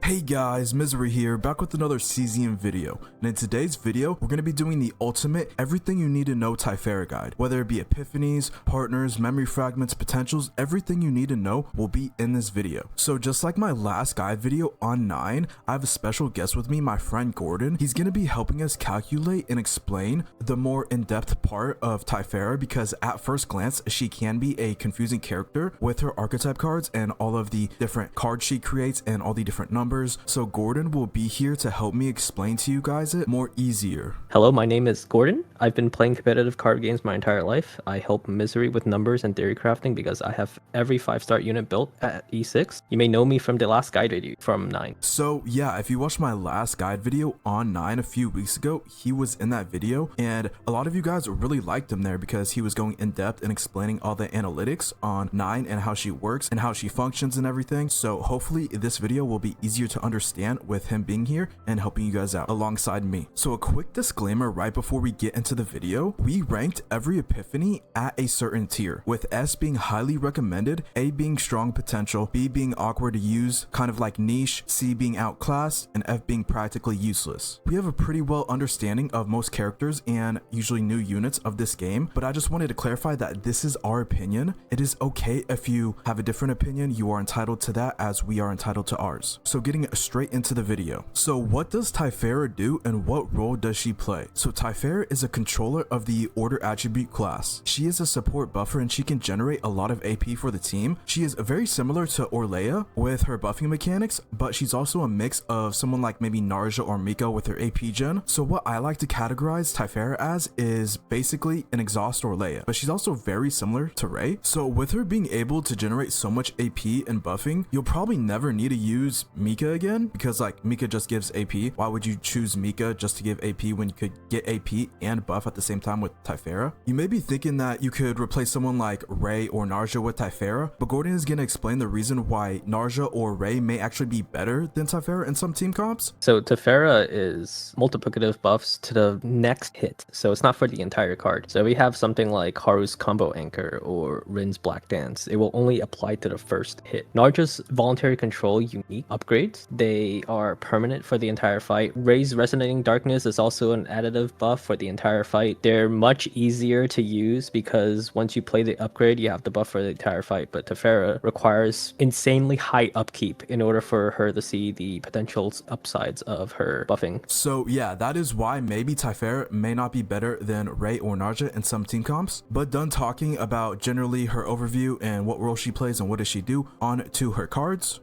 Hey guys, Misery here, back with another Cesium video, and in today's video, we're going to be doing the ultimate everything you need to know Tiphera guide. Whether it be epiphanies, partners, memory fragments, potentials, everything you need to know will be in this video. So just like my last guide video on 9, I have a special guest with me, my friend Gordon. He's going to be helping us calculate and explain the more in-depth part of Tiphera, because at first glance, she can be a confusing character with her archetype cards and all of the different cards she creates and all the different numbers. So Gordon will be here to help me explain to you guys it more easier. Hello, my name is Gordon. I've been playing competitive card games my entire life. I help Misery with numbers and theory crafting because I have every 5-star unit built at E6. You may know me from the last guide video from 9. So yeah, if you watched my last guide video on 9 a few weeks ago, he was in that video and a lot of you guys really liked him there because he was going in depth and explaining all the analytics on 9 and how she works and how she functions and everything. So hopefully this video will be easier to understand with him being here and helping you guys out alongside me. So a quick disclaimer right before we get into the video, we ranked every epiphany at a certain tier, with S being highly recommended, A being strong potential, B being awkward to use, kind of like niche, C being outclassed, and F being practically useless. We have a pretty well understanding of most characters and usually new units of this game, but I just wanted to clarify that this is our opinion. It is okay if you have a different opinion, you are entitled to that as we are entitled to ours. So getting straight into the video. So what does Tiphera do and what role does she play? So Tiphera is a controller of the order attribute class. She is a support buffer and she can generate a lot of AP for the team. She is very similar to Orlea with her buffing mechanics, but she's also a mix of someone like maybe Narja or Miko with her AP gen. So what I like to categorize Tiphera as is basically an exhaust Orlea, but she's also very similar to Ray. So with her being able to generate so much AP and buffing, you'll probably never need to use Mika again, because like Mika just gives AP. Why would you choose Mika just to give AP when you could get AP and buff at the same time with Tiphera? You may be thinking that you could replace someone like Ray or Narja with Tiphera, but Gordon is going to explain the reason why Narja or Ray may actually be better than Tiphera in some team comps. So Tiphera is multiplicative buffs to the next hit, so it's not for the entire card. So we have something like Haru's Combo Anchor or Rin's Black Dance. It will only apply to the first hit. Narja's Voluntary Control unique upgrades, they are permanent for the entire fight. Ray's Resonating Darkness is also an additive buff for the entire fight. They're much easier to use because once you play the upgrade, you have the buff for the entire fight, but Tiphera requires insanely high upkeep in order for her to see the potential upsides of her buffing. So yeah, that is why maybe Tiphera may not be better than Ray or Narja in some team comps. But done talking about generally her overview and what role she plays and what does she do, on to her cards.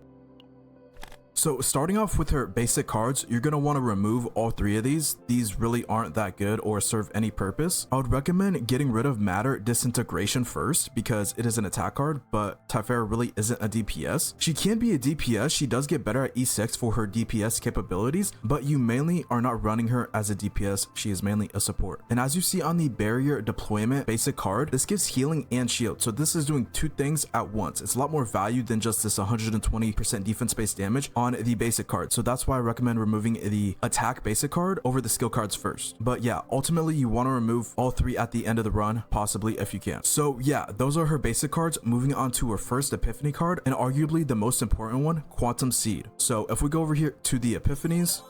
So starting off with her basic cards, you're going to want to remove all 3 of these. These really aren't that good or serve any purpose. I would recommend getting rid of Matter Disintegration first because it is an attack card, but Tiphera really isn't a DPS. She can be a DPS. She does get better at E6 for her DPS capabilities, but you mainly are not running her as a DPS. She is mainly a support. And as you see on the Barrier Deployment basic card, this gives healing and shield. So this is doing 2 things at once. It's a lot more value than just this 120% defense-based damage on the basic card. So that's why I recommend removing the attack basic card over the skill cards first. But yeah, ultimately you want to remove all 3 at the end of the run, possibly if you can. So yeah, those are her basic cards. Moving on to her first epiphany card, and arguably the most important one, Quantum Seed. So if we go over here to the epiphanies,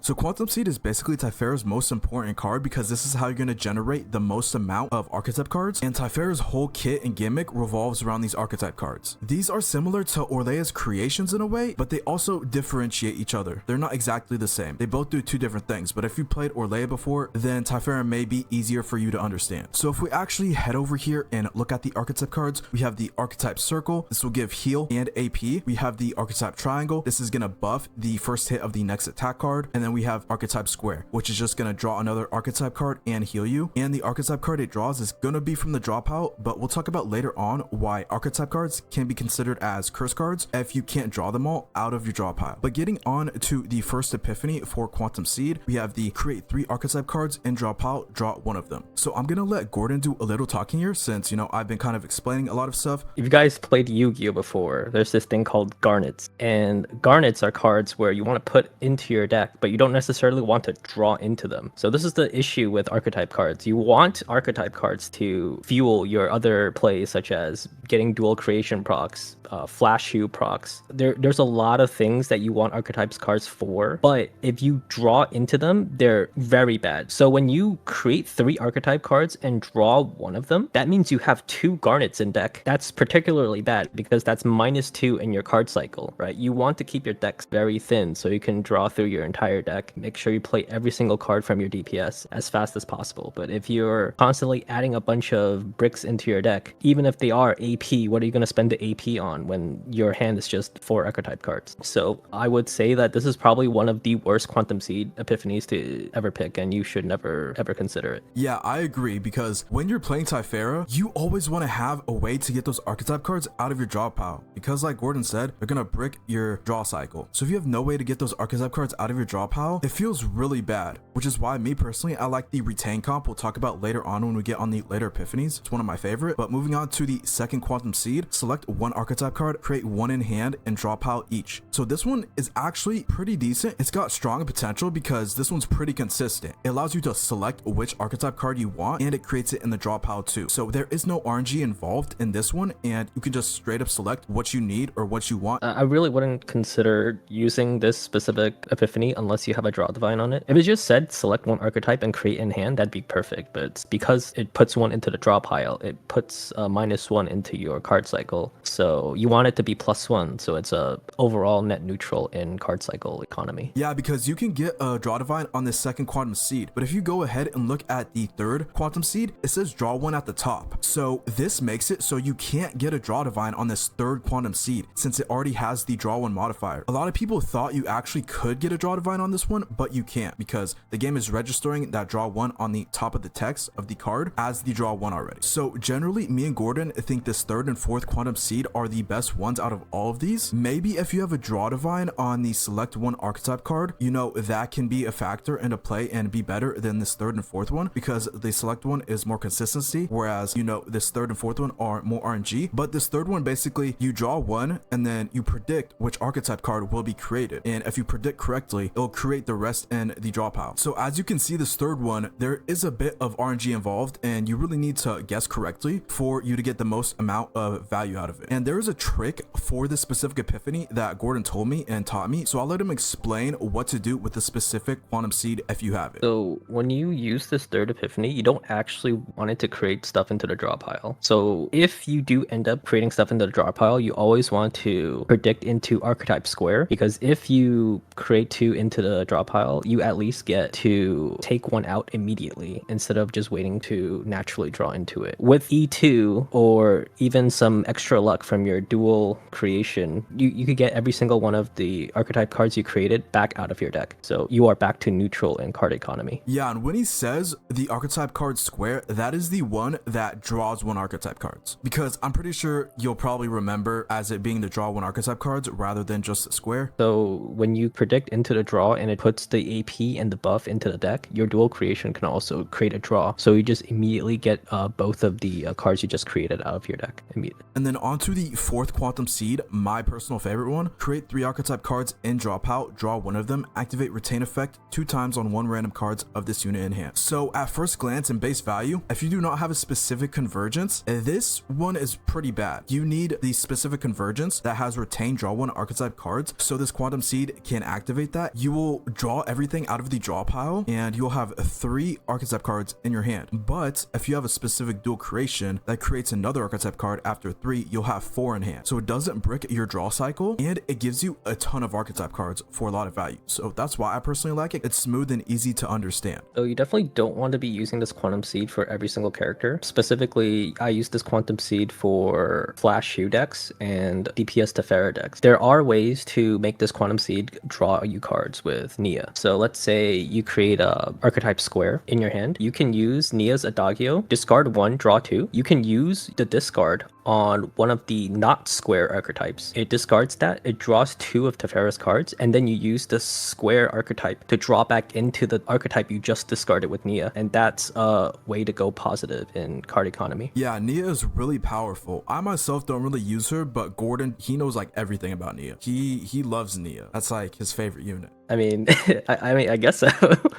so Quantum Seed is basically Tiphera's most important card because this is how you're going to generate the most amount of archetype cards, and Tiphera's whole kit and gimmick revolves around these archetype cards. These are similar to Orlea's creations in a way, but they also differentiate each other. They're not exactly the same. They both do 2 different things, but if you played Orlea before, then Tiphera may be easier for you to understand. So if we actually head over here and look at the archetype cards, we have the Archetype Circle. This will give heal and AP. We have the Archetype Triangle. This is going to buff the first hit of the next attack card, and then we have Archetype Square, which is just going to draw another archetype card and heal you. And the archetype card it draws is going to be from the dropout, but we'll talk about later on why archetype cards can be considered as curse cards if you can't draw them all out of your draw pile. But getting on to the first epiphany for Quantum Seed, we have the create 3 archetype cards and draw pile, draw 1 of them. So I'm going to let Gordon do a little talking here since, you know, I've been kind of explaining a lot of stuff. If you guys played Yu-Gi-Oh before, there's this thing called Garnets, and Garnets are cards where you want to put into your deck, but you don't necessarily want to draw into them. So this is the issue with archetype cards. You want archetype cards to fuel your other plays, such as getting dual creation procs, flash hue procs. There's a lot of things that you want archetypes cards for, but if you draw into them, they're very bad. So when you create 3 archetype cards and draw one of them, that means you have 2 garnets in deck. That's particularly bad because that's -2 in your card cycle, right? You want to keep your decks very thin so you can draw through your entire deck. Make sure you play every single card from your DPS as fast as possible. But if you're constantly adding a bunch of bricks into your deck, even if they are AP, what are you going to spend the AP on when your hand is just 4 archetype cards? So I would say that this is probably one of the worst Quantum Seed epiphanies to ever pick, and you should never ever consider it. Yeah, I agree, because when you're playing Tiphera, you always want to have a way to get those archetype cards out of your draw pile, because like Gordon said, they're gonna brick your draw cycle. So if you have no way to get those archetype cards out of your draw pile, it feels really bad, which is why me personally, I like the retain comp we'll talk about later on when we get on the later epiphanies. It's one of my favorite. But moving on to the second Quantum Seed, select 1 archetype card, create 1 in hand, and draw pile each. So this one is actually pretty decent. It's got strong potential because this one's pretty consistent. It allows you to select which archetype card you want, and it creates it in the draw pile too. So there is no RNG involved in this one, and you can just straight up select what you need or what you want. I really wouldn't consider using this specific epiphany unless you have a draw divine on it. If it just said select 1 archetype and create in hand, that'd be perfect. But it's because it puts 1 into the draw pile, it puts -1 into your card cycle. So you want it to be +1, so it's a overall net neutral in card cycle economy. Yeah, because you can get a draw divine on this second Quantum Seed, but if you go ahead and look at the third Quantum Seed, it says draw 1 at the top. So this makes it so you can't get a draw divine on this third Quantum Seed since it already has the draw 1 modifier. A lot of people thought you actually could get a draw divine on this one, but you can't because the game is registering that draw 1 on the top of the text of the card as the draw 1 already. So generally, me and Gordon think this third and fourth Quantum Seed are the best ones out of all of these. Maybe if you have a draw divine on the select 1 archetype card, you know, that can be a factor into play and be better than this third and fourth one because the select one is more consistency, whereas, you know, this third and fourth one are more RNG. But this third one, basically you draw 1 and then you predict which archetype card will be created, and if you predict correctly, it'll create the rest in the draw pile. So as you can see, this third one, there is a bit of RNG involved, and you really need to guess correctly for you to get the most amount of value out of it. And there is a trick for this specific epiphany that Gordon told me and taught me, so I'll let him explain what to do with the specific Quantum Seed if you have it. So when you use this third epiphany, you don't actually want it to create stuff into the draw pile. So if you do end up creating stuff into the draw pile, you always want to predict into archetype square, because if you create 2 into the draw pile, you at least get to take 1 out immediately instead of just waiting to naturally draw into it. With E2 or even some extra luck from your dual creation, you could get every single one of the archetype cards you created back out of your deck. So you are back to neutral in card economy. Yeah, and when he says the archetype card square, that is the one that draws 1 archetype cards, because I'm pretty sure you'll probably remember as it being the draw 1 archetype cards rather than just the square. So when you predict into the draw and it puts the AP and the buff into the deck, your dual creation can also create a draw. So you just immediately get both of the cards you just created out of your deck immediately. And then on to the fourth Quantum Seed, my personal favorite one. Create 3 archetype cards in draw pile, draw 1 of them, activate retain effect 2 times on 1 random cards of this unit in hand. So at first glance and base value, if you do not have a specific convergence, this one is pretty bad. You need the specific convergence that has retain draw 1 archetype cards, so this Quantum Seed can activate that. You will draw everything out of the draw pile and you'll have 3 archetype cards in your hand. But if you have a specific dual creation that creates another archetype card after 3, you'll have 4 in hand. So it doesn't brick your draw cycle and it gives you a ton of archetype cards for a lot of value. So that's why I personally like it. It's smooth and easy to understand. So you definitely don't want to be using this Quantum Seed for every single character. Specifically, I use this Quantum Seed for Flash Hue decks and DPS Tiphera decks. There are ways to make this Quantum Seed draw you cards with Nia. So let's say you create a archetype square in your hand. You can use Nia's Adagio, discard 1, draw 2. You can use the discard on one of the not square archetypes. It discards that, it draws 2 of Tiphera's cards, and then you use the square archetype to draw back into the archetype you just discarded with Nia, and that's a way to go positive in card economy. Yeah, Nia is really powerful. I myself don't really use her, but Gordon, he knows like everything about Nia. He loves Nia. That's like his favorite unit. I mean, mean, I guess so.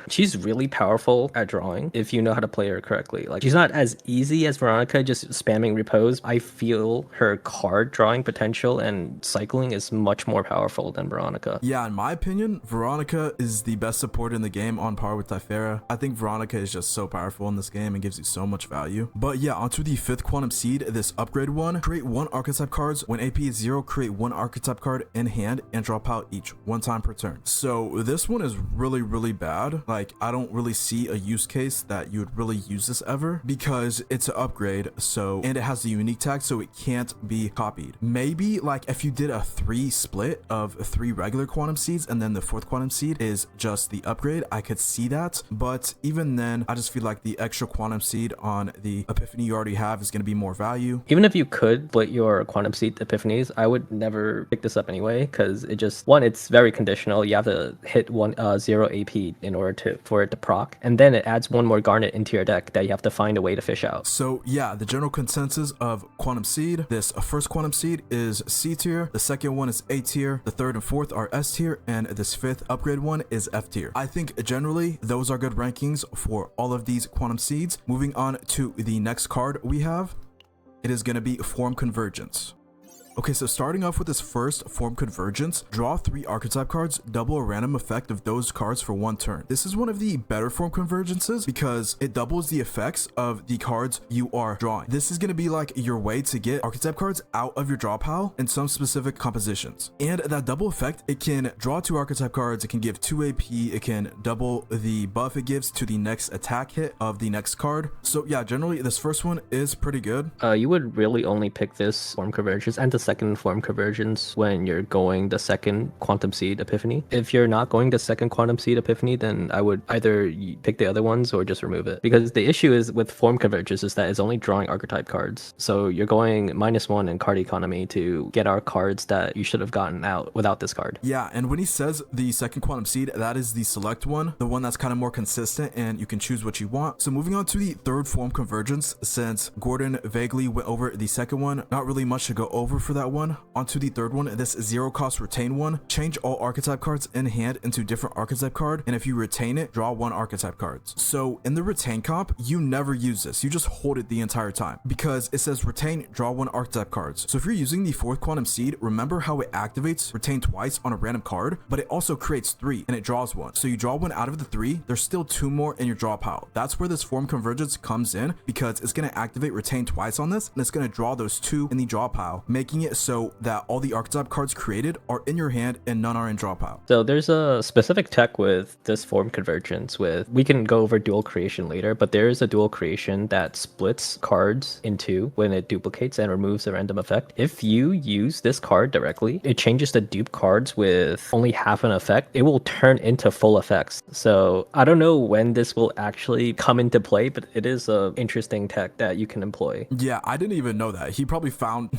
She's really powerful at drawing if you know how to play her correctly. Like, she's not as easy as Veronica, just spamming repose. I feel her card drawing potential and cycling is much more powerful than Veronica. Yeah, in my opinion, Veronica is the best support in the game, on par with Tiphera. I think Veronica is just so powerful in this game and gives you so much value. But yeah, onto the 5th Quantum Seed, this upgrade one. Create 1 archetype cards. When AP is 0, create 1 archetype card in hand and drop out each 1 time per turn. So this one is really bad. Like, I don't really see a use case that you would really use this ever, because it's an upgrade, so, and it has the unique tag, so it can't be copied. Maybe like if you did a 3 split of 3 regular Quantum Seeds and then the 4th Quantum Seed is just the upgrade, I could see that. But even then, I just feel like the extra Quantum Seed on the Epiphany you already have is going to be more value. Even if you could split your Quantum Seed Epiphanies, I would never pick this up anyway, because it just, one, it's very conditional. You have to hit 0 AP in order for it to proc, and then it adds 1 more Garnet into your deck that you have to find a way to fish out. So yeah, the general consensus of Quantum Seed, this first Quantum Seed is C tier, the second one is A tier, the 3rd and 4th are S tier, and this 5th upgrade one is F tier. I think generally those are good rankings for all of these Quantum Seeds. Moving on to the next card we have, it is going to be Form Convergence. Okay, so starting off with this first Form Convergence, draw 3 archetype cards, double a random effect of those cards for 1 turn. This is one of the better Form Convergences because it doubles the effects of the cards you are drawing. This is going to be like your way to get archetype cards out of your draw pile in some specific compositions. And that double effect, it can draw 2 archetype cards, it can give 2 AP, it can double the buff it gives to the next attack hit of the next card. So yeah, generally this first one is pretty good. You would really only pick this Form Convergence and the second Form Convergence when you're going the second Quantum Seed Epiphany. If you're not going the second Quantum Seed Epiphany, then I would either pick the other ones or just remove it, because the issue is with Form Convergence is that it's only drawing archetype cards, so you're going -1 in card economy to get our cards that you should have gotten out without this card. Yeah, and when he says the second Quantum Seed, that is the select one, the one that's kind of more consistent and you can choose what you want. So moving on to the 3rd Form Convergence, since Gordon vaguely went over the second one, not really much to go over for that one. Onto the 3rd one, this 0 cost retain one. Change all archetype cards in hand into different archetype card, and if you retain it, draw 1 archetype cards. So in the retain comp, you never use this, you just hold it the entire time, because it says retain, draw 1 archetype cards. So if you're using the 4th Quantum Seed, remember how it activates retain twice on a random card, but it also creates 3 and it draws 1. So you draw 1 out of the 3, there's still 2 more in your draw pile. That's where this Form Convergence comes in, because it's going to activate retain twice on this, and it's going to draw those 2 in the draw pile, making it so that all the archetype cards created are in your hand and none are in draw pile. So there's a specific tech with this Form Convergence with, we can go over dual creation later, but there is a dual creation that splits cards in 2 when it duplicates and removes a random effect. If you use this card directly, it changes the dupe cards with only half an effect. It will turn into full effects. So I don't know when this will actually come into play, but it is a interesting tech that you can employ. Yeah, I didn't even know that. He probably found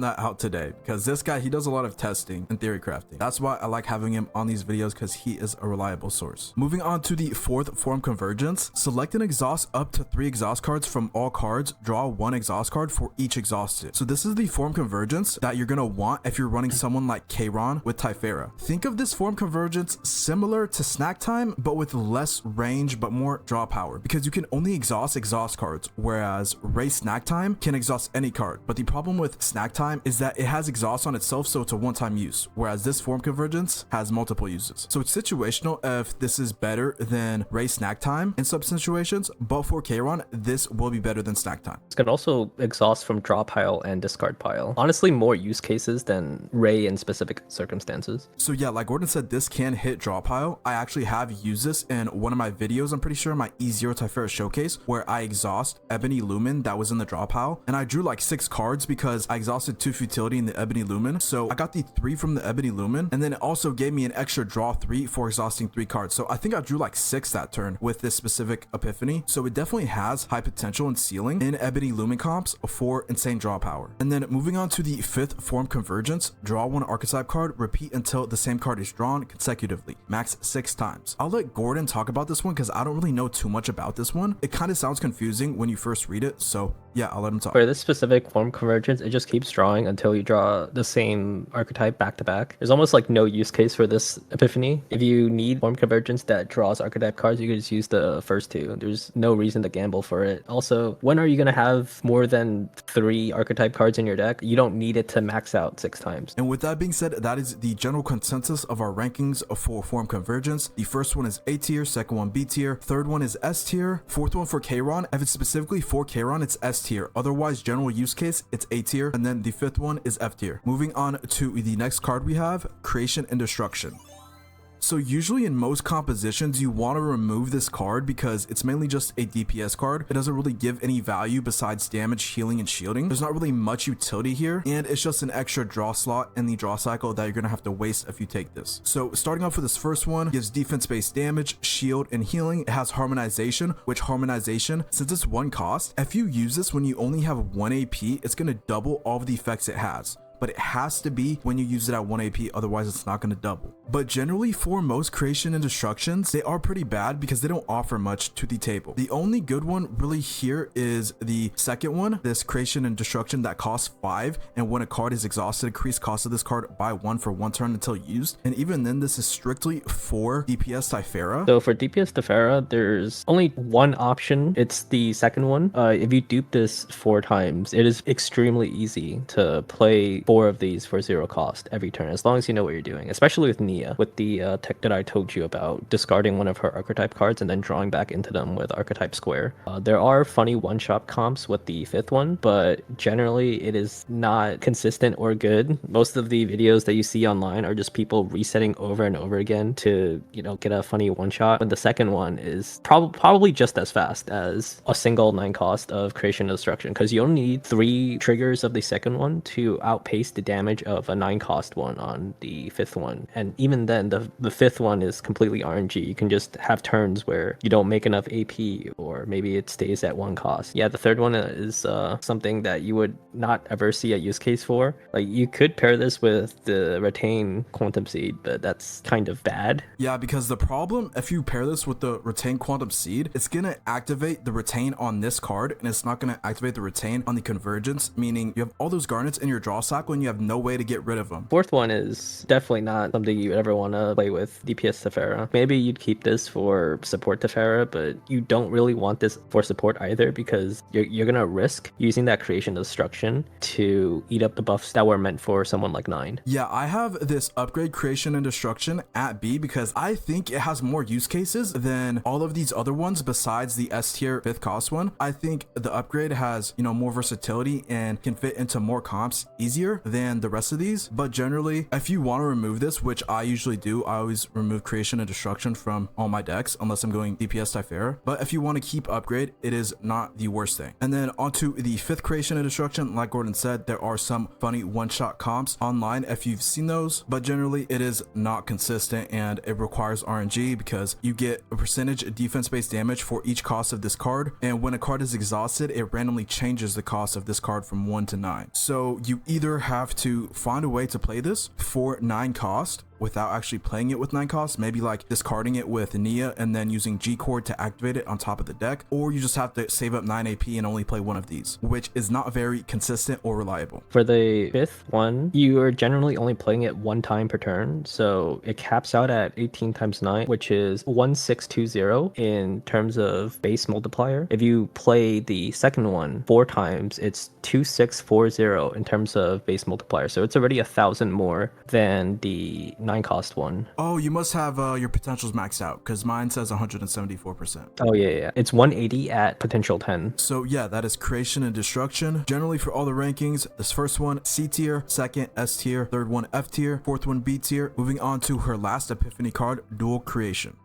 that out today, because this guy, he does a lot of testing and theory crafting. That's why I like having him on these videos, because he is a reliable source. Moving on to the 4th Form Convergence, select an exhaust up to 3 exhaust cards from all cards, draw 1 exhaust card for each exhausted. So this is the Form Convergence that you're gonna want if you're running someone like Kayron with Tiphera. Think of this Form Convergence similar to Snack Time, but with less range but more draw power, because you can only exhaust cards, whereas Ray Snack Time can exhaust any card. But the problem with Snack Time is that it has exhaust on itself, so it's a one-time use, whereas this Form Convergence has multiple uses. So it's situational if this is better than Ray Snack Time in some situations, but for Kayron, this will be better than Snack Time. It can also exhaust from draw pile and discard pile. Honestly, more use cases than Ray in specific circumstances. So yeah, like Gordon said, this can hit draw pile. I actually have used this in one of my videos, I'm pretty sure, my E0 Tiphera showcase, where I exhaust Ebony Lumen that was in the draw pile, and I drew like 6 cards because I exhausted 2 futility in the Ebony Lumen. So I got the 3 from the Ebony Lumen, and then it also gave me an extra draw 3 for exhausting 3 cards. So I think I drew like 6 that turn with this specific Epiphany. So it definitely has high potential and ceiling in Ebony Lumen comps for insane draw power. And then moving on to the 5th Form Convergence, draw 1 archetype card, repeat until the same card is drawn consecutively, max 6 times. I'll let Gordon talk about this one because I don't really know too much about this one. It kind of sounds confusing when you first read it, so yeah, I'll let him talk. For this specific Form Convergence, it just keeps keeps drawing until you draw the same archetype back to back. There's almost like no use case for this epiphany. If you need form convergence that draws archetype cards, you can just use the first two. There's no reason to gamble for it. Also, when are you going to have more than 3 archetype cards in your deck? You don't need it to max out 6 times. And with that being said, that is the general consensus of our rankings for form convergence. The first one is A tier, second one B tier, third one is S tier, fourth one for Kayron. If it's specifically for Kayron, it's S tier. Otherwise, general use case, it's A tier. And then the fifth one is F tier. Moving on to the next card we have, Creation and Destruction. So usually in most compositions, you want to remove this card because it's mainly just a DPS card. It doesn't really give any value besides damage, healing, and shielding. There's not really much utility here, and it's just an extra draw slot in the draw cycle that you're going to have to waste if you take this. So starting off with this first one, gives defense-based damage, shield, and healing. It has harmonization, which harmonization, since it's 1 cost, if you use this when you only have 1 AP, it's going to double all of the effects it has. But it has to be when you use it at 1 AP, otherwise it's not going to double. But generally for most creation and destructions, they are pretty bad because they don't offer much to the table. The only good one really here is the second one, this creation and destruction that costs 5, and when a card is exhausted, increase cost of this card by 1 for 1 turn until used. And even then, this is strictly for DPS Tiphera. So for DPS Tiphera, there's only one option. It's the second one. If you dupe this 4 times, it is extremely easy to play 4 of these for 0 cost every turn, as long as you know what you're doing, especially with Nia, with the tech that I told you about, discarding one of her archetype cards and then drawing back into them with Archetype Square. There are funny one-shot comps with the 5th one, but generally it is not consistent or good. Most of the videos that you see online are just people resetting over and over again to, you know, get a funny one-shot. But the second one is probably just as fast as a single 9 cost of Creation and Destruction, because you only need 3 triggers of the second one to outpace the damage of a 9 cost one on the 5th one. And even then, the 5th one is completely RNG. You can just have turns where you don't make enough AP, or maybe it stays at 1 cost. Yeah, the 3rd one is something that you would not ever see a use case for. Like, you could pair this with the Retain Quantum Seed, but that's kind of bad. Yeah, because the problem, if you pair this with the Retain Quantum Seed, it's gonna activate the Retain on this card, and it's not gonna activate the Retain on the Convergence, meaning you have all those garnets in your draw cycle and you have no way to get rid of them. 4th one is definitely not something you would ever want to play with DPS Tiphera. Maybe you'd keep this for support Tiphera, but you don't really want this for support either, because you're gonna risk using that Creation Destruction to eat up the buffs that were meant for someone like 9. Yeah, I have this upgrade Creation and Destruction at B because I think it has more use cases than all of these other ones besides the S tier 5th cost one. I think the upgrade has, you know, more versatility and can fit into more comps easier than the rest of these. But generally, if you want to remove this, which I usually do, I always remove Creation and Destruction from all my decks unless I'm going DPS Tiphera. But if you want to keep upgrade, it is not the worst thing. And then onto the 5th Creation and Destruction, like Gordon said, there are some funny one-shot comps online if you've seen those, but generally it is not consistent and it requires RNG because you get a percentage of defense-based damage for each cost of this card, and when a card is exhausted, it randomly changes the cost of this card from 1 to 9. So you either have to find a way to play this for 9 cost without actually playing it with 9 costs, maybe like discarding it with Nia and then using G-Cord to activate it on top of the deck, or you just have to save up 9 AP and only play one of these, which is not very consistent or reliable. For the 5th one, you are generally only playing it 1 time per turn, so it caps out at 18 times 9, which is 1620 in terms of base multiplier. If you play the second one 4 times, it's 2640 in terms of base multiplier, so it's already 1,000 more than the 9 cost one. Oh, you must have your potentials maxed out because mine says 174%. Oh yeah, it's 180 at potential 10. So yeah, that is Creation and Destruction. Generally for all the rankings, this first one C tier, second S tier, third one F tier, fourth one B tier. Moving on to her last epiphany card, Dual Creation.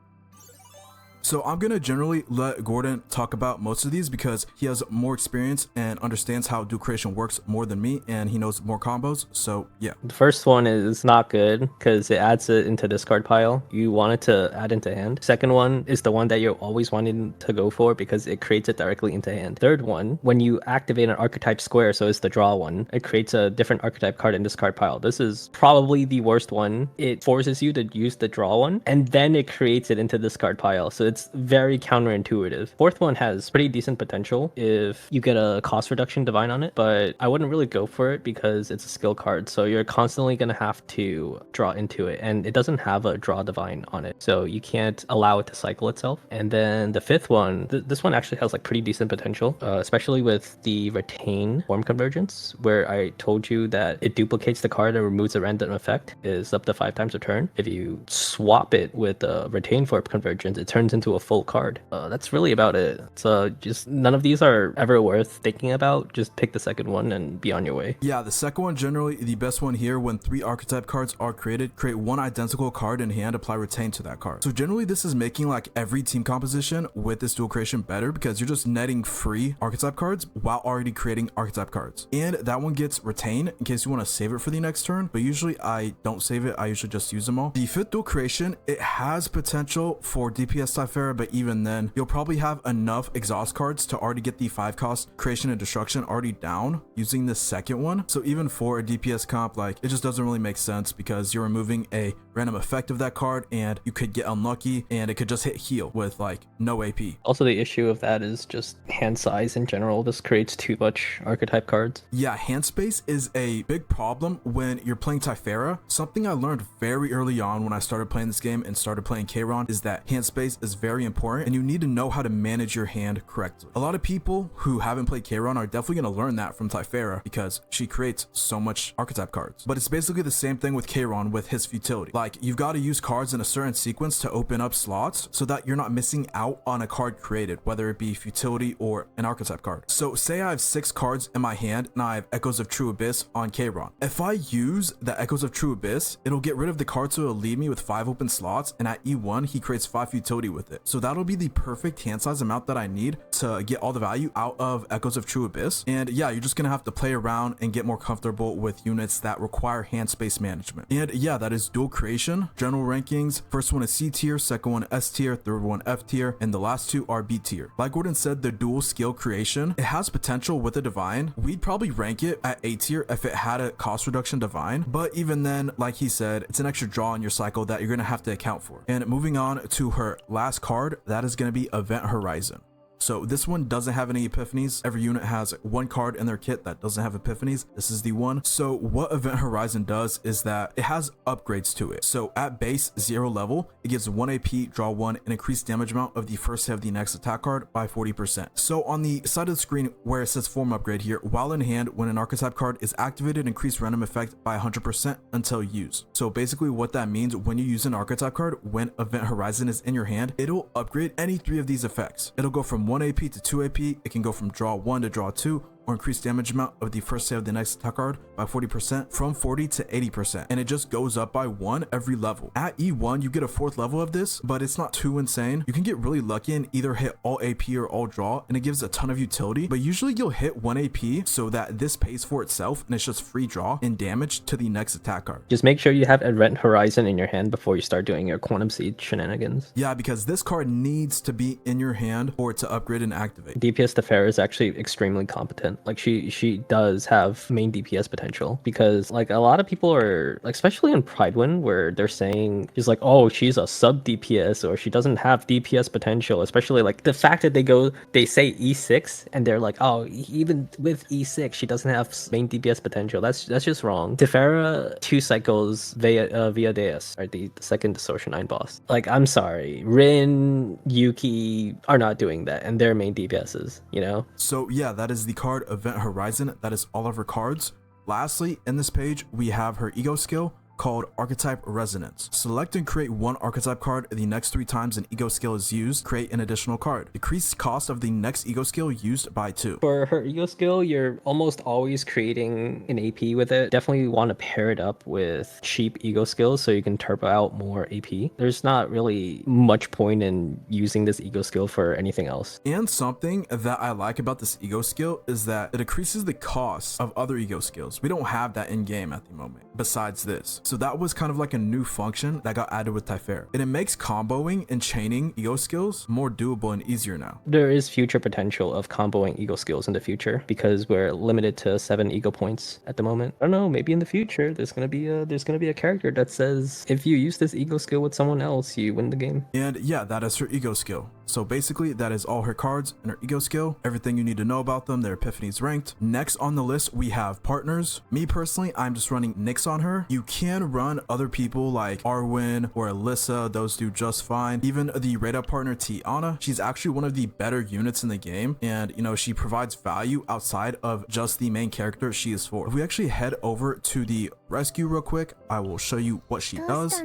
So I'm gonna generally let Gordon talk about most of these because he has more experience and understands how dual creation works more than me, and he knows more combos. So yeah. The first one is not good because it adds it into discard pile. You want it to add into hand. Second one is the one that you're always wanting to go for because it creates it directly into hand. Third one, when you activate an archetype square, so it's the draw one, it creates a different archetype card in discard pile. This is probably the worst one. It forces you to use the draw one and then it creates it into discard pile. So it's very counterintuitive. Fourth one has pretty decent potential if you get a cost reduction divine on it, but I wouldn't really go for it because it's a skill card, so you're constantly going to have to draw into it, and it doesn't have a draw divine on it, so you can't allow it to cycle itself. And then the fifth one, this one actually has like pretty decent potential, especially with the retain form convergence, where I told you that it duplicates the card and removes a random effect, is up to 5 times a turn. If you swap it with retain form convergence, it turns into a full card. That's really about it. So just none of these are ever worth thinking about. Just pick the second one and be on your way. Yeah, the second one, generally the best one here. When 3 archetype cards are created, create 1 identical card in hand, apply retain to that card. So generally this is making like every team composition with this dual creation better, because you're just netting free archetype cards while already creating archetype cards. And that one gets retain in case you want to save it for the next turn, but usually I don't save it. I usually just use them all. The fifth dual creation, it has potential for DPS Tiphera, but even then you'll probably have enough exhaust cards to already get the 5 cost creation and destruction already down using the second one. So even for a DPS comp, like, it just doesn't really make sense, because you're removing a random effect of that card and you could get unlucky and it could just hit heal with like no AP. Also, the issue of that is just hand size in general. This creates too much archetype cards. Yeah, hand space is a big problem when you're playing Tiphera. Something I learned very early on when I started playing this game and started playing Kayron is that hand space is very important and you need to know how to manage your hand correctly. A lot of people who haven't played Kayron are definitely going to learn that from Tiphera, because she creates so much archetype cards. But it's basically the same thing with Kayron with his futility. Like, you've got to use cards in a certain sequence to open up slots so that you're not missing out on a card created, whether it be futility or an archetype card. So say I have 6 cards in my hand and I have Echoes of True Abyss on Kayron. If I use the Echoes of True Abyss, it'll get rid of the card, so it'll leave me with 5 open slots, and at E1 he creates 5 futility with it. So that'll be the perfect hand size amount that I need to get all the value out of Echoes of True Abyss. And yeah, you're just gonna have to play around and get more comfortable with units that require hand space management. And yeah, that is dual creation. General rankings, first one is C tier, second one S tier, third one F tier, and the last 2 are B tier. Like Gordon said, the dual skill creation, it has potential with a divine. We'd probably rank it at A tier if it had a cost reduction divine, but even then, like he said, it's an extra draw in your cycle that you're gonna have to account for. And moving on to her last card, that is gonna be Event Horizon. So this one doesn't have any epiphanies. Every unit has 1 card in their kit that doesn't have epiphanies. This is the one. So what Event Horizon does is that it has upgrades to it. So at base 0 level, it gives 1 AP, draw 1, and increased damage amount of the first hit of the next attack card by 40%. So on the side of the screen where it says form upgrade here, while in hand, when an archetype card is activated, increase random effect by 100% until used. So basically what that means, when you use an archetype card, when Event Horizon is in your hand, it'll upgrade any 3 of these effects. It'll go from 1 AP to 2 AP, it can go from draw 1 to draw 2, or increase damage amount of the first hit of the next attack card by 40% from 40 to 80%, and it just goes up by 1 every level. At E1 you get a 4th level of this, but it's not too insane. You can get really lucky and either hit all AP or all draw, and it gives a ton of utility, but usually you'll hit 1 AP so that this pays for itself and it's just free draw and damage to the next attack card. Just make sure you have Event Horizon in your hand before you start doing your Quantum Seed shenanigans. Yeah, because this card needs to be in your hand for it to upgrade and activate. DPS Tiphera is actually extremely competent. Like she does have main DPS potential, because like a lot of people are, like, especially in Pridewin, where they're saying she's like, oh, she's a sub DPS or she doesn't have DPS potential, especially like the fact that they say E6 and they're like, oh, even with E6 she doesn't have main DPS potential. That's just wrong. Tiphera 2 cycles via Deus, or the second Distortion 9 boss. Like, I'm sorry, Rin, Yuki are not doing that, and they're main DPSs, you know? So yeah, that is the card Event Horizon. That is all of her cards. Lastly, in this page we have her ego skill called Archetype Resonance. Select and create 1 archetype card the next 3 times an ego skill is used. Create an additional card. Decrease cost of the next ego skill used by 2. For her ego skill, you're almost always creating an AP with it. Definitely want to pair it up with cheap ego skills so you can turbo out more AP. There's not really much point in using this ego skill for anything else. And something that I like about this ego skill is that it decreases the cost of other ego skills. We don't have that in game at the moment besides this. So that was kind of like a new function that got added with Tiphera, and it makes comboing and chaining ego skills more doable and easier now. There is future potential of comboing ego skills in the future because we're limited to 7 ego points at the moment. I don't know, maybe in the future there's gonna be a character that says if you use this ego skill with someone else, you win the game. And yeah, that is her ego skill. So basically that is all her cards and her ego skill, everything you need to know about them. Their epiphanies ranked. Next on the list we have partners. Me personally, I'm just running Nyx on her. You can run other people like Arwen or Alyssa, those do just fine. Even the raid up partner Tiana, she's actually one of the better units in the game, and you know, she provides value outside of just the main character she is for. If we actually head over to the rescue real quick, I will show you what she does.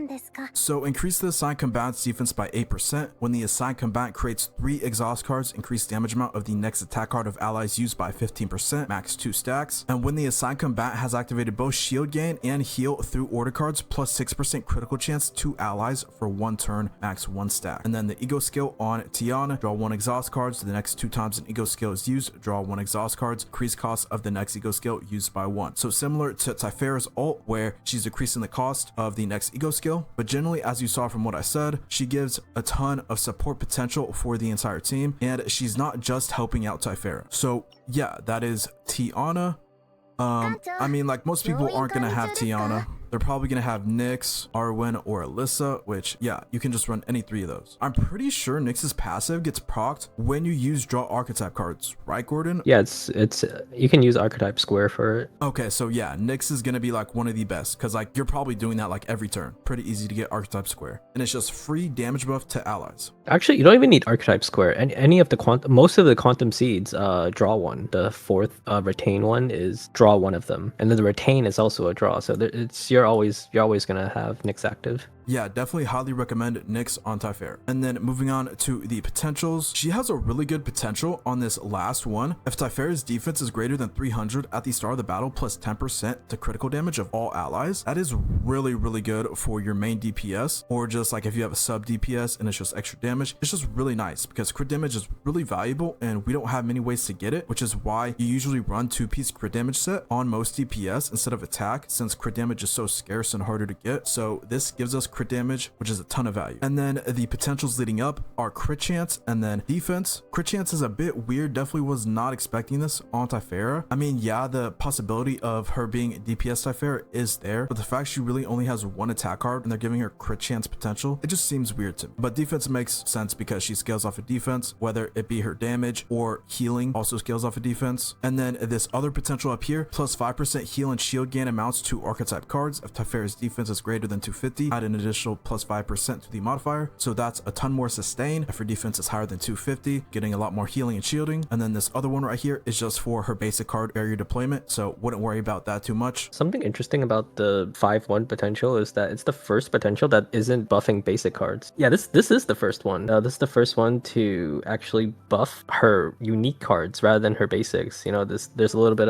So increase the assigned combatant's defense by 8%. When the assigned combatant creates 3 exhaust cards, increase damage amount of the next attack card of allies used by 15%, max 2 stacks. And when the assigned combatant has activated both shield gain and heal through order cards, plus 6% critical chance to allies for 1 turn, max 1 stack. And then the ego skill on Tiana, draw 1 exhaust cards. The next 2 times an ego skill is used, draw 1 exhaust cards, increase cost of the next ego skill used by 1. So similar to Tiphera's ult, where she's decreasing the cost of the next ego skill, but generally, as you saw from what I said, she gives a ton of support potential for the entire team, and she's not just helping out Tiphera. So yeah, that is Tiana. I mean, like, most people aren't gonna have Tiana. They're probably gonna have Nyx, Arwen, or Alyssa, which, yeah, you can just run any 3 of those. I'm pretty sure Nyx's passive gets procced when you use draw archetype cards, right, Gordon? Yeah, it's you can use archetype square for it. Okay, so yeah, Nyx is gonna be like one of the best, because like you're probably doing that like every turn. Pretty easy to get archetype square, and it's just free damage buff to allies. Actually, you don't even need archetype square. Any of the most of the quantum seeds draw 1. The 4th retain one is draw 1 of them, and then the retain is also a draw. So you're always gonna have Nyx active. Yeah, definitely highly recommend Nyx on Tiphera. And then moving on to the potentials, she has a really good potential on this last one. If Tiphera's defense is greater than 300 at the start of the battle, plus 10% to critical damage of all allies, that is really, really good for your main DPS, or just like if you have a sub DPS and it's just extra damage. It's just really nice because crit damage is really valuable, and we don't have many ways to get it, which is why you usually run 2-piece crit damage set on most DPS instead of attack, since crit damage is so scarce and harder to get. So this gives us crit damage, which is a ton of value. And then the potentials leading up are crit chance and then defense. Crit chance is a bit weird. Definitely was not expecting this on Tiphera. I mean, yeah, the possibility of her being DPS Tiphera is there, but the fact she really only has 1 attack card and they're giving her crit chance potential, it just seems weird to me. But defense makes sense because she scales off of defense, whether it be her damage or healing also scales off of defense. And then this other potential up here, plus 5% heal and shield gain amounts to archetype cards. If Tiphera's defense is greater than 250, add an additional plus 5% to the modifier, so that's a ton more sustain. If her defense is higher than 250, getting a lot more healing and shielding. And then this other one right here is just for her basic card area deployment, so wouldn't worry about that too much. Something interesting about the 5-1 potential is that it's the first potential that isn't buffing basic cards. Yeah, this is the first one. This is the first one to actually buff her unique cards rather than her basics. You know, there's a little bit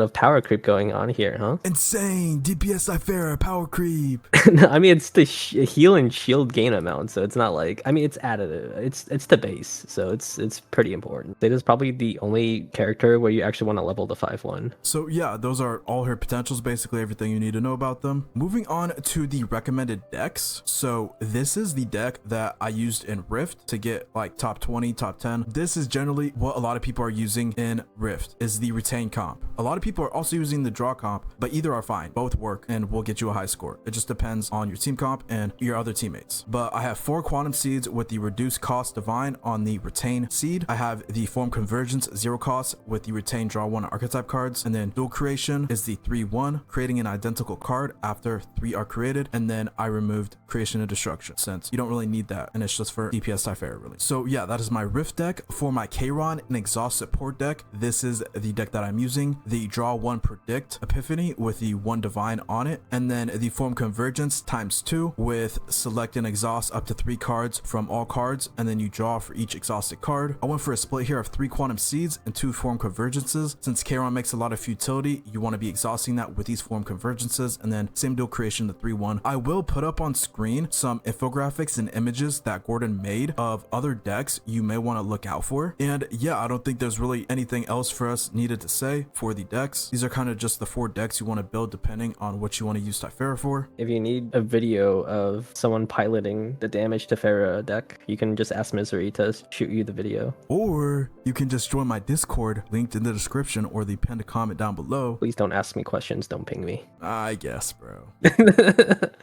of power creep going on here, huh? Insane DPS Tiphera power creep. I mean, it's the heal and shield gain amount, so it's not like, I mean, it's additive. It's the base, so it's pretty important. It is probably the only character where you actually want to level the 5-1. So yeah, those are all her potentials, basically everything you need to know about them. Moving on to the recommended decks. So this is the deck that I used in Rift to get like top 20, top 10. This is generally what a lot of people are using in Rift, is the retain comp. A lot of people are also using the draw comp, but either are fine. Both work and will get you a high score. It just depends on your team comp and your other teammates. But I have 4 quantum seeds with the reduced cost divine on the retain seed. I have the form convergence 0 cost with the retain draw 1 archetype cards, and then dual creation is the 3-1, creating an identical card after 3 are created. And then I removed creation and destruction since you don't really need that, and it's just for DPS Tiphera really. So yeah, that is my Rift deck. For my Kayron and exhaust support deck, this is the deck that I'm using, the draw 1 predict epiphany with the 1 divine on it, and then the form convergence times 2 with select and exhaust up to 3 cards from all cards, and then you draw for each exhausted card. I went for a split here of 3 Quantum Seeds and 2 Form Convergences. Since Kayron makes a lot of futility, you want to be exhausting that with these Form Convergences, and then same dual creation, the 3/1. I will put up on screen some infographics and images that Gordon made of other decks you may want to look out for. And yeah, I don't think there's really anything else for us needed to say for the decks. These are kind of just the 4 decks you want to build depending on what you want to use Tiphera for. If you need a video of someone piloting the damage Tiphera deck, you can just ask Misery to shoot you the video. Or you can just join my Discord, linked in the description or the pinned comment down below. Please don't ask me questions, don't ping me. I guess, bro.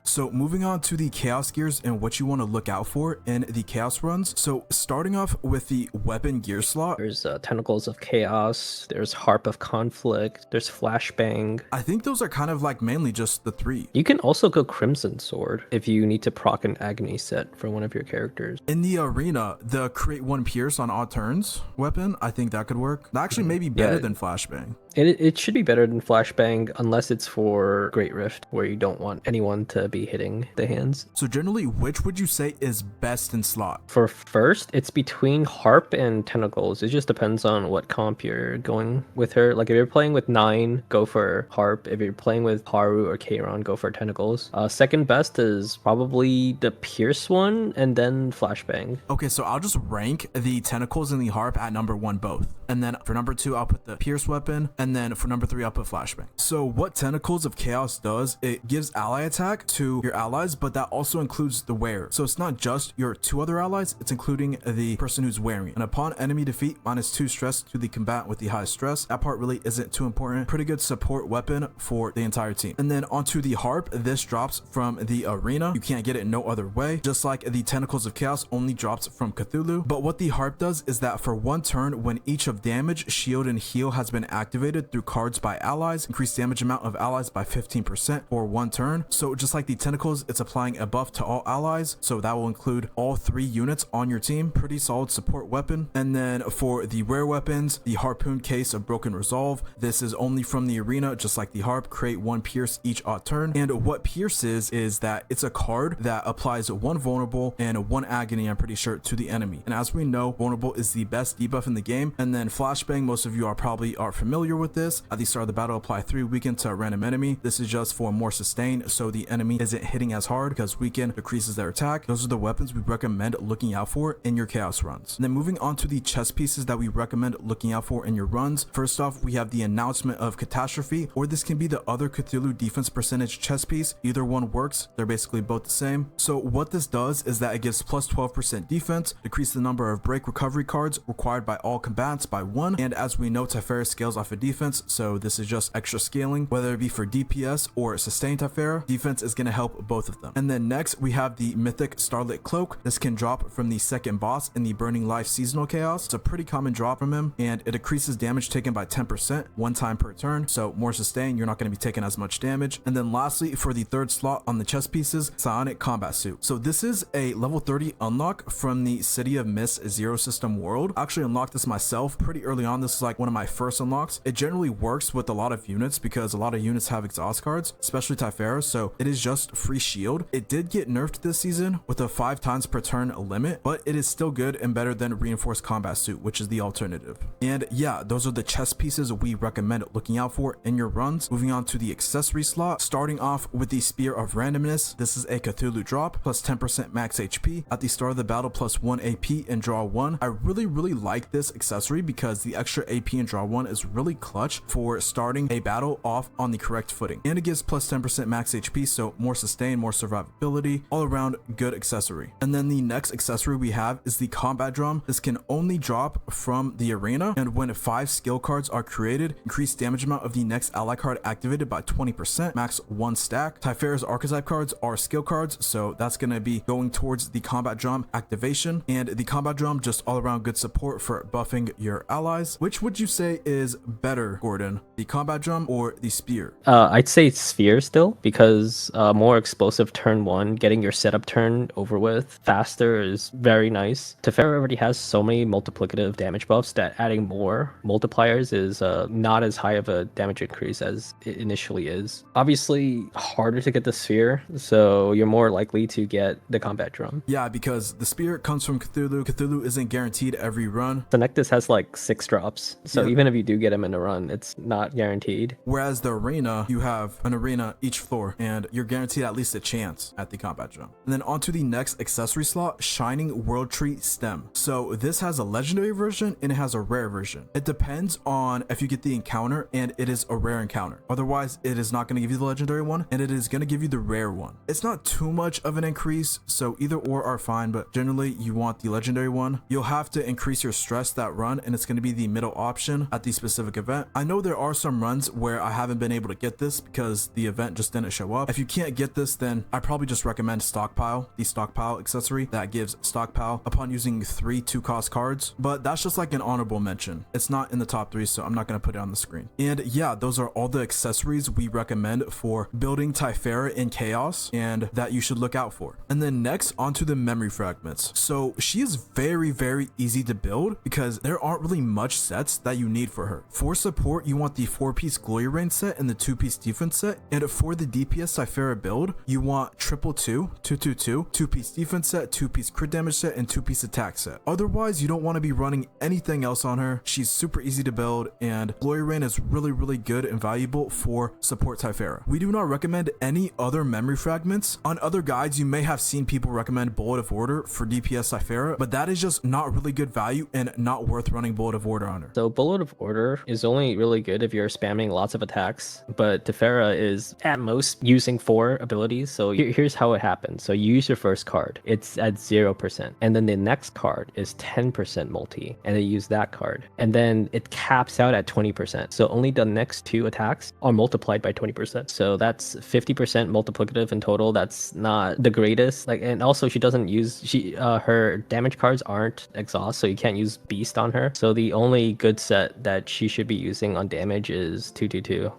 So moving on to the Chaos gears and what you want to look out for in the Chaos runs. So starting off with the weapon gear slot. There's Tentacles of Chaos, there's Harp of Conflict, there's Flashbang. I think those are kind of like mainly just the 3. You can also go Crimson Sword if you need to proc an Agony set for one of your characters. In the arena, the create 1 pierce on all turns weapon, I think that could work. That actually may be better than Flashbang. It should be better than Flashbang unless it's for Great Rift, where you don't want anyone to be hitting the hands. So generally, which would you say is best in slot? For first, it's between Harp and Tentacles. It just depends on what comp you're going with her. Like if you're playing with 9, go for Harp. If you're playing with Haru or Kayron, go for Tentacles. Second best is probably the Pierce one and then Flashbang. Okay, so I'll just rank the Tentacles and the Harp at number 1 both. And then for number 2, I'll put the Pierce weapon. And then for number 3, I'll put Flashbang. So what Tentacles of Chaos does, it gives ally attack to your allies, but that also includes the wearer. So it's not just your 2 other allies, it's including the person who's wearing it. And upon enemy defeat, -2 stress to the combatant with the highest stress. That part really isn't too important. Pretty good support weapon for the entire team. And then onto the Harp, this drops from the arena. You can't get it no other way. Just like the Tentacles of Chaos only drops from Cthulhu. But what the Harp does is that for 1 turn, when each of damage, shield, and heal has been activated through cards by allies, increase damage amount of allies by 15% for 1 turn. So just like the Tentacles, it's applying a buff to all allies, so that will include all 3 units on your team. Pretty solid support weapon. And then for the rare weapons, the Harpoon Case of Broken Resolve, this is only from the arena, just like the Harp. Create 1 pierce each odd turn. And what pierce is that it's a card that applies 1 vulnerable and 1 agony, I'm pretty sure, to the enemy. And as we know, vulnerable is the best debuff in the game. And then Flashbang, most of you are probably familiar with this. At the start of the battle, apply 3 weaken to a random enemy. This is just for more sustain, so the enemy isn't hitting as hard because weaken decreases their attack. Those are the weapons we recommend looking out for in your Chaos runs. And then moving on to the chest pieces that we recommend looking out for in your runs. First off, we have the Announcement of Catastrophe, or this can be the other Cthulhu defense percentage chest piece. Either one works. They're basically both the same. So what this does is that it gives plus 12% defense, decrease the number of break recovery cards required by all combatants by 1. And as we know, Tiphera scales off of defense, so this is just extra scaling. Whether it be for DPS or sustain Tiphera, defense is going to help both of them. And then next, we have the Mythic Starlit Cloak. This can drop from the 2nd boss in the Burning Life Seasonal Chaos. It's a pretty common drop from him, and it decreases damage taken by 10% 1 time per turn, so more sustain, you're not going to be taking as much damage. And then lastly, for the 3rd slot on the chest pieces, Psionic Combat Suit. So this is a level 30 unlock from the City of Mist Zero System world. I actually unlocked this myself pretty early on. This is like one of my first unlocks. It generally works with a lot of units because a lot of units have exhaust cards, especially Tiphera, so it is just free shield. It did get nerfed this season with a 5 times per turn limit, but it is still good and better than Reinforced Combat Suit, which is the alternative. And yeah, those are the chest pieces we recommend looking out for in your runs. Moving on to the accessory slot, starting off with the Spear of Randomness. This is a Cthulhu drop, plus 10% max HP at the start of the battle, plus 1 AP and draw 1. I really like this accessory because the extra AP and draw 1 is really clutch for starting a battle off on the correct footing. And it gives plus 10% max HP, so more sustain, more survivability, all around good accessory. And then the next accessory we have is the Combat Drum. This can only drop from the arena, and when 5 skill cards are created, increase damage amount of the next ally card activated by 20%, max 1 stack. Tiphera's Archetype cards are skill cards, so that's going to be going towards the Combat Drum activation. And the Combat Drum, just all around good support for buffing your allies. Which would you say is better better, Gordon? The combat drum or the spear? I'd say sphere still, because more explosive turn 1, getting your setup turn over with faster is very nice. Tiphera already has so many multiplicative damage buffs that adding more multipliers is not as high of a damage increase as it initially is. Obviously, harder to get the sphere, so you're more likely to get the combat drum. Yeah, because the spear comes from Cthulhu. Cthulhu isn't guaranteed every run. The Nectus has like 6 drops, so Yep. even if you do get him in a run, it's not guaranteed. Whereas the arena, you have an arena each floor, and you're guaranteed at least a chance at the combat drum. And then onto the next accessory slot, Shining World Tree Stem. So this has a legendary version and it has a rare version. It depends on if you get the encounter, and it is a rare encounter. Otherwise, it is not going to give you the legendary one, and it is going to give you the rare one. It's not too much of an increase, so either or are fine, but generally you want the legendary one. You'll have to increase your stress that run, and it's going to be the middle option at the specific event. I know there are some runs where I haven't been able to get this because the event just didn't show up. If you can't get this, then I probably just recommend Stockpile, the Stockpile accessory that gives Stockpile upon using 3 2-cost cards, but that's just like an honorable mention. It's not in the top 3, so I'm not going to put it on the screen. And yeah, those are all the accessories we recommend for building Tiphera in Chaos and that you should look out for. And then next, onto the memory fragments. So she is very easy to build because there aren't really much sets that you need for her. For support, you want the 4-piece Glory Rain set and the 2-piece defense set, and for the DPS Tiphera build, you want 222, 222, 2-piece defense set, 2-piece crit damage set, and 2-piece attack set. Otherwise, you don't want to be running anything else on her. She's super easy to build, and Glory Rain is really good and valuable for support Tiphera. We do not recommend any other memory fragments. On other guides, you may have seen people recommend Bullet of Order for DPS Tiphera, but that is just not really good value and not worth running Bullet of Order on her. So Bullet of Order is only really good if you're spamming lots of attacks, but Tiphera is at most using 4 abilities. So here's how it happens. So you use your first card, it's at 0%, and then the next card is 10% multi, and then you use that card, and then it caps out at 20%. So only the next 2 attacks are multiplied by 20%. So that's 50% multiplicative in total. That's not the greatest. Like, and also she doesn't use her damage cards aren't exhaust, so you can't use beast on her. So the only good set that she should be using on damage is 222.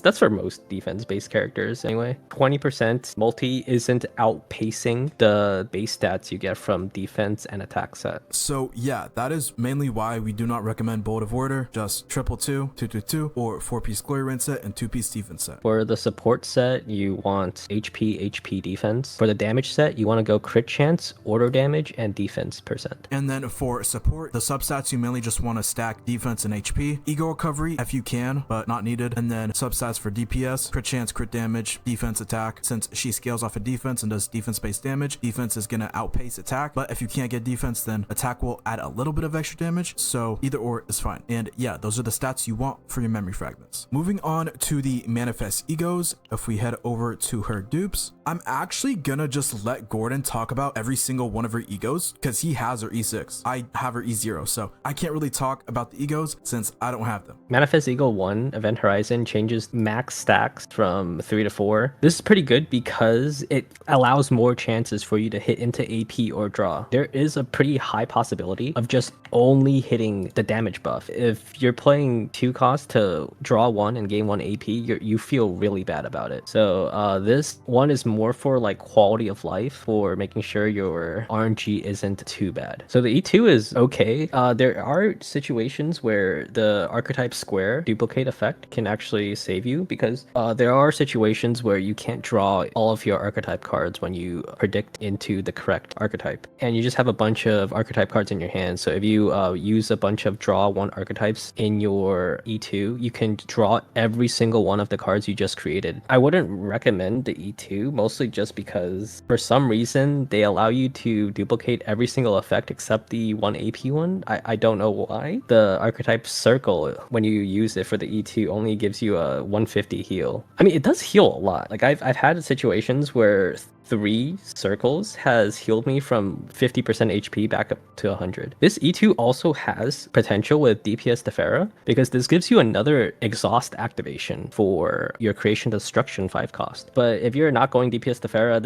That's for most defense-based characters anyway. 20% multi isn't outpacing the base stats you get from defense and attack set. So yeah, that is mainly why we do not recommend Bolt of Order, just 222, 222, or 4-piece Glory Rain set and 2-piece defense set. For the support set, you want HP defense. For the damage set, you want to go crit chance, order damage, and defense percent. And then for support, the substats, you mainly just want to stack defense and HP. Ego recovery, if you can, but not needed. And then substats for DPS, crit chance, crit damage, defense, attack. Since she scales off of defense and does defense-based damage, defense is going to outpace attack. But if you can't get defense, then attack will add a little bit of extra damage. So either or is fine. And yeah, those are the stats you want for your memory fragments. Moving on to the manifest egos, if we head over to her dupes, I'm actually gonna just let Gordon talk about every single one of her egos because he has her E6. I have her E0, so I can't really talk about the egos since I don't have them. Manifest Ego 1 Event Horizon changes max stacks from 3 to 4. This is pretty good because it allows more chances for you to hit into AP or draw. There is a pretty high possibility of just only hitting the damage buff. If you're playing 2 costs to draw 1 and gain 1 AP, you feel really bad about it. So this one is more for like quality of life, for making sure your RNG isn't too bad. So the E2 is okay. There are situations where the Archetype square duplicate effect can actually save you, because there are situations where you can't draw all of your Archetype cards when you predict into the correct Archetype, and you just have a bunch of Archetype cards in your hand. So if you use a bunch of draw 1 archetypes in your E2, you can draw every single one of the cards you just created. I wouldn't recommend the E2, mostly just because for some reason they allow you to duplicate every single effect except the 1 AP one. I don't know why. The Archetype circle, when you use it for the E2, only gives you a 150 heal. I mean, it does heal a lot. Like I've had situations where E3 circles has healed me from 50% HP back up to 100. This E2 also has potential with DPS Tiphera because this gives you another exhaust activation for your creation destruction 5 cost. But if you're not going DPS Tiphera,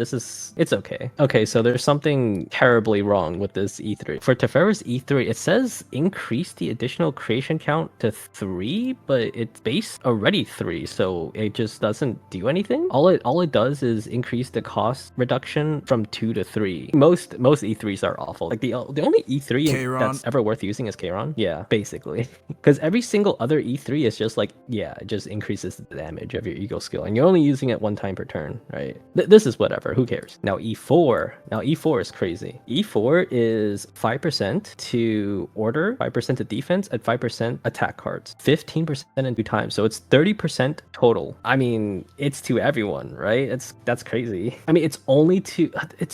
it's okay. Okay, so there's something terribly wrong with this E3. For Tiphera's E3, it says increase the additional creation count to 3, but it's base already 3, so it just doesn't do anything. All it does is increase the cost reduction from 2 to 3. Most E3s are awful. Like the only E3 that's ever worth using is Kayron. Yeah, basically. Because every single other E3 is just like, yeah, it just increases the damage of your ego skill, and you're only using it 1 time per turn, right? This is whatever, who cares? Now E4 is crazy. E4 is 5% to order, 5% to defense, and 5% attack cards. 15% in 2 times, so it's 30% total. I mean, it's to everyone, right? That's crazy. I mean, it's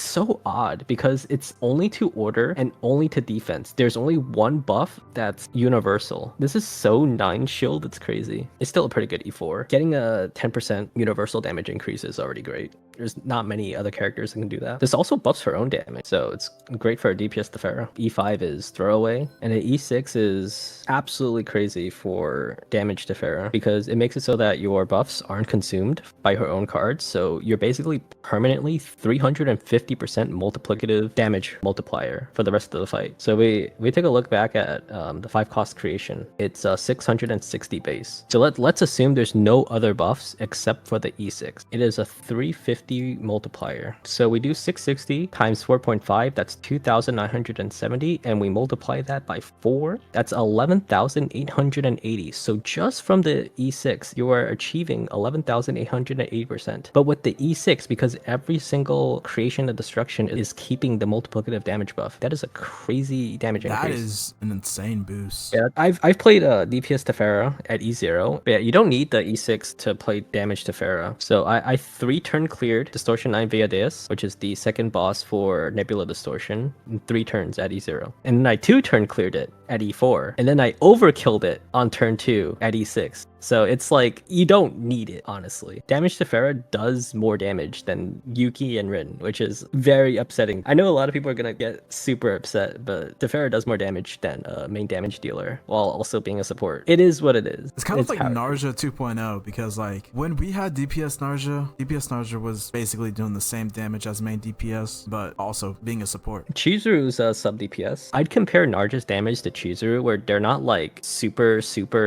so odd because it's only to order and only to defense. There's only one buff that's universal. This is so 9 shield, it's crazy. It's still a pretty good E4. Getting a 10% universal damage increase is already great. There's not many other characters that can do that. This also buffs her own damage, so it's great for a DPS Tiphera. E5 is throwaway, and an E6 is absolutely crazy for damage Tiphera because it makes it so that your buffs aren't consumed by her own cards, so you're basically permanently 350% multiplicative damage multiplier for the rest of the fight. So we take a look back at the 5 cost creation. It's 660 base. So let's assume there's no other buffs except for the E6. It is a 350 multiplier. So we do 660 times 4.5, that's 2,970, and we multiply that by 4, that's 11,880. So just from the E6, you are achieving 11,880%. But with the E6, because every single creation of destruction is keeping the multiplicative damage buff, that is a crazy damage increase. That is an insane boost. Yeah, I've played DPS Tiphera at E0, but yeah, you don't need the E6 to play damage Tiphera. So I 3-turn cleared Distortion 9 via Deus, which is the second boss for Nebula Distortion, in 3 turns at E0. And then I 2-turn cleared it at E4, and then I overkilled it on turn 2 at E6. So it's like, you don't need it, honestly. Damage Tiphera does more damage than Yuki and Rin, which is very upsetting. I know a lot of people are gonna get super upset, but Tiphera does more damage than a main damage dealer, while also being a support. It is what it is. It's kind of like Narja 2.0, because like, when we had DPS Narja was basically doing the same damage as main DPS, but also being a support. Chizuru's sub DPS. I'd compare Narja's damage to Chizuru, where they're not like super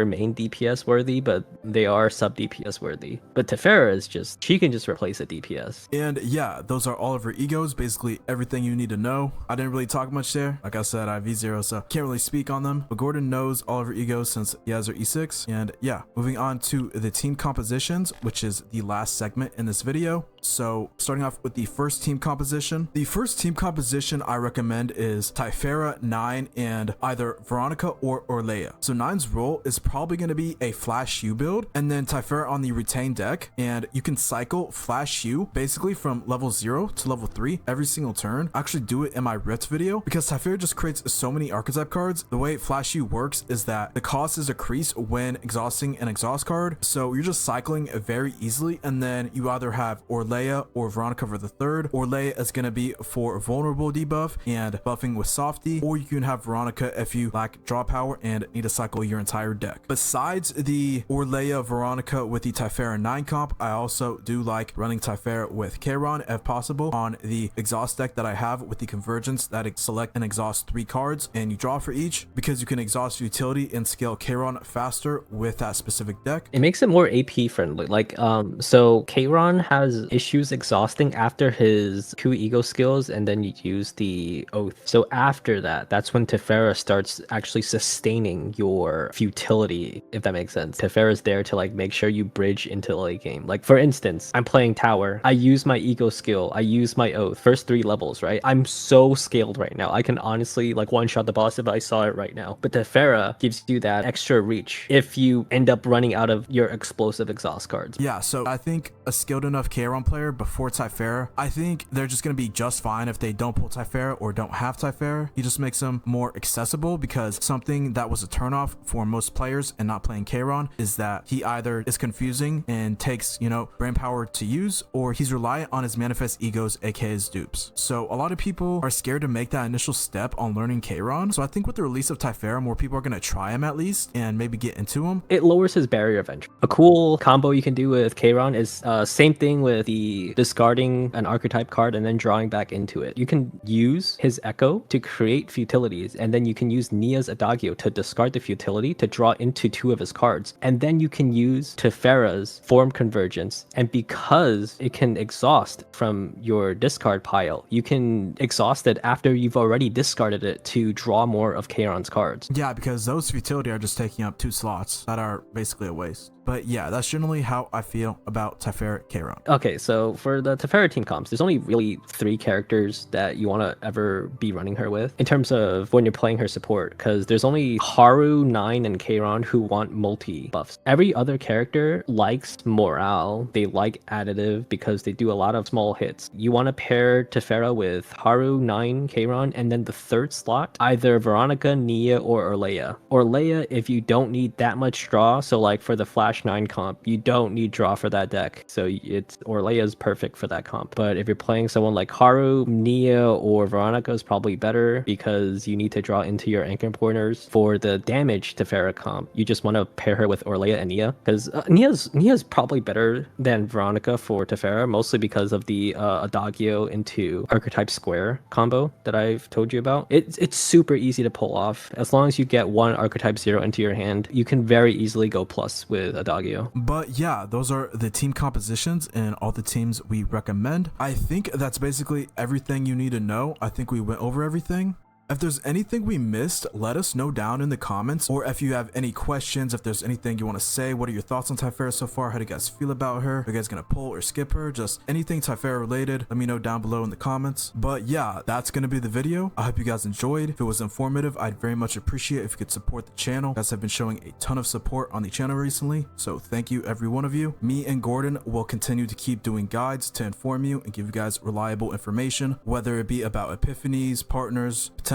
main DPS worthy, but they are sub DPS worthy. But Tiphera is just, she can just replace a DPS. And yeah, those are all of her egos, basically everything you need to know. I didn't really talk much there. Like I said, I have V0, so can't really speak on them. But Gordon knows all of her egos since he has her E6. And yeah, moving on to the team compositions, which is the last segment in this video. So starting off with the first team composition. The first team composition I recommend is Tiphera, 9, and either Veronica or Orlea. So 9's role is probably going to be a Flash U build, and then Tiphera on the retained deck, and you can cycle Flash U basically from level 0 to level 3 every single turn. I actually do it in my Rift video because Tiphera just creates so many archetype cards. The way Flash U works is that the cost is decreased when exhausting an exhaust card, so you're just cycling very easily, and then you either have Orlea or Veronica for the third. Orlea is going to be for vulnerable debuff and buffing with softy, or you can have Veronica if you lack draw power and need to cycle your entire deck. Besides the Orlea Veronica with the Tiphera 9 comp, I also do like running Tiphera with Kayron if possible on the exhaust deck that I have with the Convergence, that select and exhaust 3 cards and you draw for each, because you can exhaust utility and scale Kayron faster with that specific deck. It makes it more AP friendly. Like so Kayron has issues exhausting after his 2 ego skills, and then you use the oath. So after that, that's when Tiphera starts actually sustaining your futility, if that makes sense. Tiphera is there to like make sure you bridge into the late game. Like for instance, I'm playing tower, I use my ego skill, I use my oath, first 3 levels, right? I'm so scaled right now, I can honestly like one-shot the boss if I saw it right now. But Tiphera gives you that extra reach if you end up running out of your explosive exhaust cards. Yeah, so I think a skilled enough Kayron player before Tiphera, I think they're just going to be just fine if they don't pull Tiphera or don't have Tiphera. He just makes them more accessible, because something that was a turnoff for most players and not playing Kayron is that he either is confusing and takes, you know, brain power to use, or he's reliant on his manifest egos, aka his dupes. So a lot of people are scared to make that initial step on learning Kayron. So I think with the release of Tiphera, more people are going to try him at least and maybe get into him. It lowers his barrier of entry. A cool combo you can do with Kayron is same thing with the discarding an archetype card and then drawing back into it. You can use his Echo to create futilities, and then you can use Nia's Adagio to discard the futility to draw into 2 of his cards. And then you can use Tiphera's Form Convergence, and because it can exhaust from your discard pile, you can exhaust it after you've already discarded it to draw more of Kayron's cards. Yeah, because those futility are just taking up 2 slots that are basically a waste. But yeah, that's generally how I feel about Tiphera Kayron. Okay, so for the Tiphera team comps, there's only really 3 characters that you want to ever be running her with in terms of when you're playing her support, because there's only Haru, Nine, and Kayron who want multi buffs. Every other character likes morale, they like additive because they do a lot of small hits. You want to pair Tiphera with Haru, Nine, Kayron, and then the 3rd slot, either Veronica, Nia, or Orleia. Orleia, if you don't need that much draw, so like for the Flash 9 comp, you don't need draw for that deck, so it's Orleia is perfect for that comp. But if you're playing someone like Haru, Nia, or Veronica is probably better because you need to draw into your anchor pointers. For the damage Tiphera comp, you just want to pair her with Orleia and Nia, because Nia's probably better than Veronica for Tiphera, mostly because of the Adagio into Archetype Square combo that I've told you about. It's super easy to pull off. As long as you get 1 Archetype 0 into your hand, you can very easily go plus with Adagio. But yeah, those are the team compositions and all the teams we recommend. I think that's basically everything you need to know. I think we went over everything. If there's anything we missed, let us know down in the comments, or if you have any questions, if there's anything you want to say, what are your thoughts on Tiphera so far? How do you guys feel about her? Are you guys gonna pull or skip her? Just anything Tiphera related, let me know down below in the comments. But yeah, that's gonna be the video. I hope you guys enjoyed. If it was informative, I'd very much appreciate if you could support the channel. You guys have been showing a ton of support on the channel recently, so thank you every one of you. Me and Gordon will continue to keep doing guides to inform you and give you guys reliable information, whether it be about epiphanies, partners, potentials,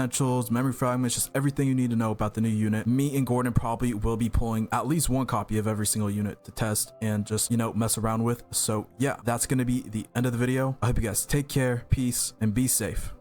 memory fragments, just everything you need to know about the new unit. Me and Gordon probably will be pulling at least 1 copy of every single unit to test and just, you know, mess around with. So yeah, that's gonna be the end of the video. I hope you guys take care, peace, and be safe.